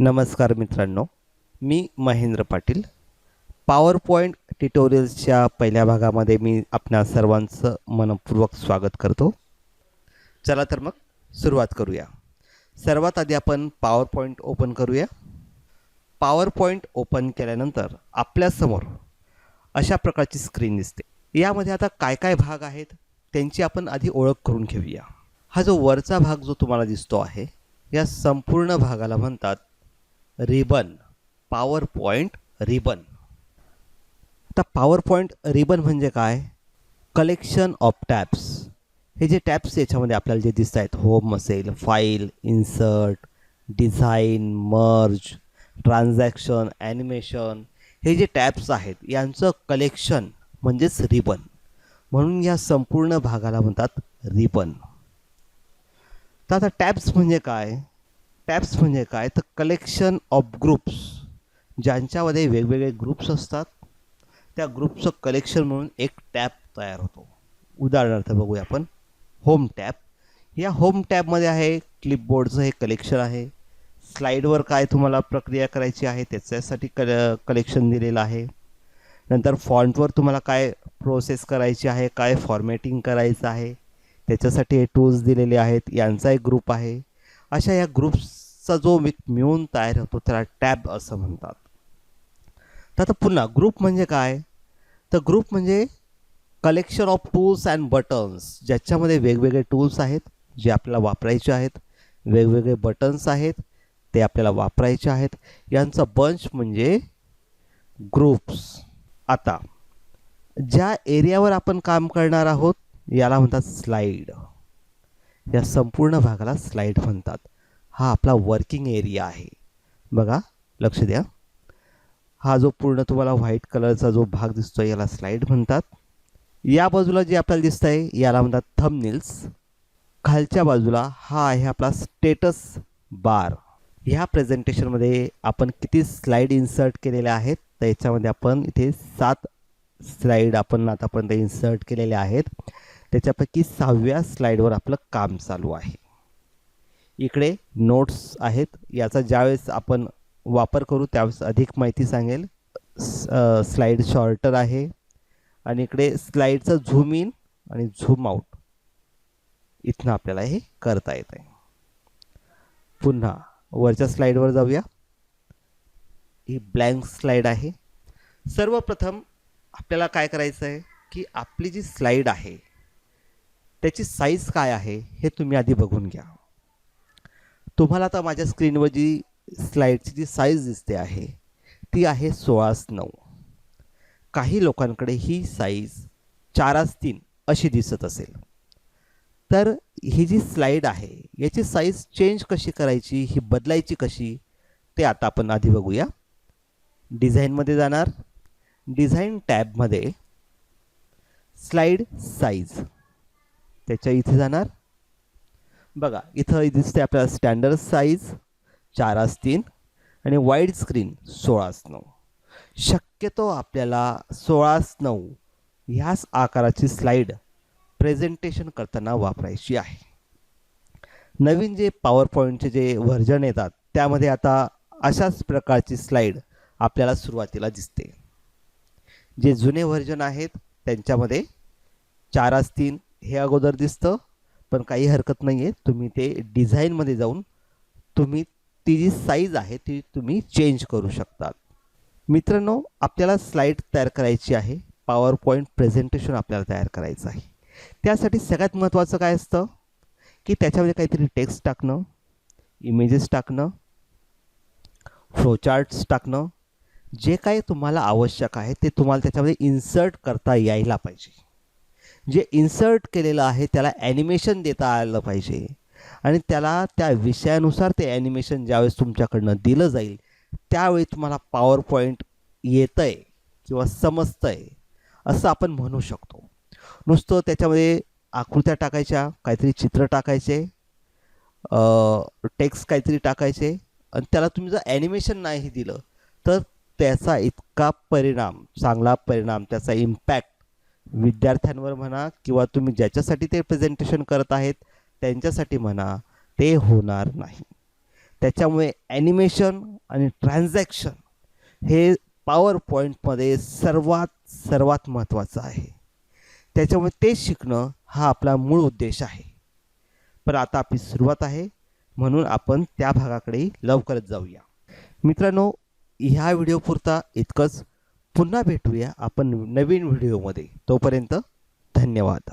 नमस्कार मित्रांनो, मी Mahendra Patil. Power point ट्युटोरियल्सच्या पहिल्या भागामध्ये मी आपणा सर्वांचं मनपूर्वक स्वागत करतो. चला तर मग सुरुवात करूया. सर्वात आधी आपण पॉवर पॉईंट ओपन करूया. पॉवर पॉईंट ओपन केल्यानंतर आपल्यासमोर अशा प्रकारची स्क्रीन दिसते. यामध्ये आता काय काय भाग आहेत त्यांची आपण आधी ओळख करून घेऊया. हा जो वरचा भाग जो तुम्हाला दिसतो आहे, या संपूर्ण भागाला म्हणतात रिबन. Power point ribbon. आता पॉवर पॉईंट रिबन म्हणजे काय? Collection of tabs. हे जे टॅब्स याच्यामध्ये आपल्याला जे दिसत आहेत, होम असेल, file, insert, design, merge, transaction, animation, हे जे टॅब्स आहेत यांचं कलेक्शन म्हणजेच रिबन. म्हणून या संपूर्ण भागाला म्हणतात रिबन. तर आता टॅब्स म्हणजे काय? टॅब्स म्हणजे काय तर कलेक्शन ऑफ ग्रुप्स, ज्यांच्यामध्ये वेगवेगळे ग्रुप्स असतात त्या ग्रुपचं कलेक्शन म्हणून एक टॅब तयार होतो. उदाहरणार्थ बघूया आपण होम टॅब. या होम टॅबमध्ये आहे क्लिपबोर्डचं हे कलेक्शन आहे. स्लाईडवर काय तुम्हाला प्रक्रिया करायची आहे त्याच्यासाठी कलेक्शन दिलेलं आहे. नंतर फॉन्टवर तुम्हाला काय प्रोसेस करायची आहे, काय फॉर्मॅटिंग करायचं आहे त्याच्यासाठी हे टूल्स दिलेले आहेत, यांचा एक ग्रुप आहे. अशा या ग्रुप्सचा जो मिळून तयार होतो त्याला टॅब असं म्हणतात. तर आता पुन्हा ग्रुप म्हणजे काय? तर ग्रुप म्हणजे collection of tools and buttons, ज्याच्यामध्ये वेगवेगळे टूल्स आहेत जे आपल्याला वापरायचे आहेत, वेगवेगळे बटन्स आहेत ते आपल्याला वापरायचे आहेत, यांचा बंच म्हणजे ग्रुप्स. आता ज्या एरियावर आपण काम करणार आहोत याला म्हणतात स्लाईड. या संपूर्ण भागाला स्लाईड म्हणतात. हा आपला वर्किंग एरिया आहे. बघा, लक्ष द्या. हा जो पूर्ण तुम्हाला व्हाईट कलरचा जो भाग दिसतोय याला स्लाईड म्हणतात. या बाजूला जे आपल्याला दिसत आहे याला म्हणतात थंबनेल्स. खालच्या बाजूला हा आहे आपला स्टेटस बार. ह्या प्रेझेंटेशनमध्ये आपण किती स्लाईड इन्सर्ट केलेल्या आहेत तर याच्यामध्ये आपण इथे 7 स्लाईड आपण आतापर्यंत इन्सर्ट केलेल्या आहेत. त्याच्यापैकी 6व्या स्लाईडवर आपलं काम चालू आहे. इकडे नोट्स आहेत. याचा ज्यावेळेस आपण वापर करू त्यावेळेस अधिक माहिती सांगेल. स्लाईड शॉर्टर आहे आणि इकडे स्लाईडचं झूम इन आणि झूम आउट इथनं आपल्याला हे करता येत आहे. पुन्हा वरच्या स्लाईडवर जाऊया. ही ब्लँक स्लाईड आहे. सर्वप्रथम आपल्याला काय करायचं आहे की आपली जी स्लाईड आहे त्याची साईज काय आहे हे तुम्ही आधी बघून घ्या. तुम्हाला आता माझ्या स्क्रीनवर जी स्लाईडची जी साईज दिसते आहे ती आहे 16:9. काही लोकांकडे ही साईज 4:3 अशी दिसत असेल. तर ही जी स्लाईड आहे याची साईज चेंज कशी करायची, ही बदलायची कशी ते आता आपण आधी बघूया. डिझाईनमध्ये जाणार. डिझाईन टॅबमध्ये स्लाईड साईज त्याच्या इथे जाणार. बघा इथं दिसते आपल्याला स्टँडर्ड साईज 4:3 आणि वाईड स्क्रीन 16:9. शक्यतो आपल्याला 16:9 ह्याच आकाराची स्लाईड प्रेझेंटेशन करताना वापरायची आहे. नवीन जे पॉवर पॉईंटचे जे व्हर्जन येतात त्यामध्ये आता अशाच प्रकारची स्लाईड आपल्याला सुरुवातीला दिसते. जे जुने व्हर्जन आहेत त्यांच्यामध्ये 4:3 हे अगोदर दिसतं, पण काही हरकत नाही आहे. तुम्ही ते डिझाईनमध्ये जाऊन तुम्ही ती जी साईज आहे ती तुम्ही चेंज करू शकतात. मित्रांनो, आपल्याला स्लाईड तयार करायची आहे. पॉवर पॉईंट प्रेझेंटेशन आपल्याला तयार करायचं आहे. त्यासाठी सगळ्यात महत्त्वाचं काय असतं की त्याच्यामध्ये काहीतरी टेक्स्ट टाकणं, इमेजेस टाकणं, फ्लोचार्ट्स टाकणं. जे काही तुम्हाला आवश्यक आहे ते तुम्हाला त्याच्यामध्ये इन्सर्ट करता यायला पाहिजे. जे इन्सर्ट केलेलं आहे त्याला ॲनिमेशन देता आलं पाहिजे आणि त्याला त्या विषयानुसार ते ॲनिमेशन ज्यावेळेस तुमच्याकडनं दिलं जाईल त्यावेळी तुम्हाला पॉवर पॉईंट येतं आहे किंवा समजतं आहे असं आपण म्हणू शकतो. नुसतं त्याच्यामध्ये आकृत्या टाकायच्या, काहीतरी चित्र टाकायचे, टेक्स्ट काहीतरी टाकायचे आणि त्याला तुम्ही जर ॲनिमेशन नाही दिलं तर त्याचा इतका परिणाम, चांगला परिणाम, त्याचा इम्पॅक्ट विद्यार्थ्यांवर म्हणा किंवा तुम्ही ज्याच्यासाठी ते प्रेझेंटेशन करत आहेत त्यांच्यासाठी म्हणा ते होणार नाही. त्याच्यामुळे ॲनिमेशन आणि ट्रान्झॅक्शन हे पॉवर पॉईंटमध्ये सर्वात महत्त्वाचं आहे. त्याच्यामुळे ते शिकणं हा आपला मूळ उद्देश आहे. पण आता आपली सुरुवात आहे, म्हणून आपण त्या भागाकडे लवकरच जाऊया. मित्रांनो, ह्या व्हिडिओपुरता इतकंच. पुन्हा भेटूया आपण नवीन व्हिडिओमध्ये. तोपर्यंत धन्यवाद.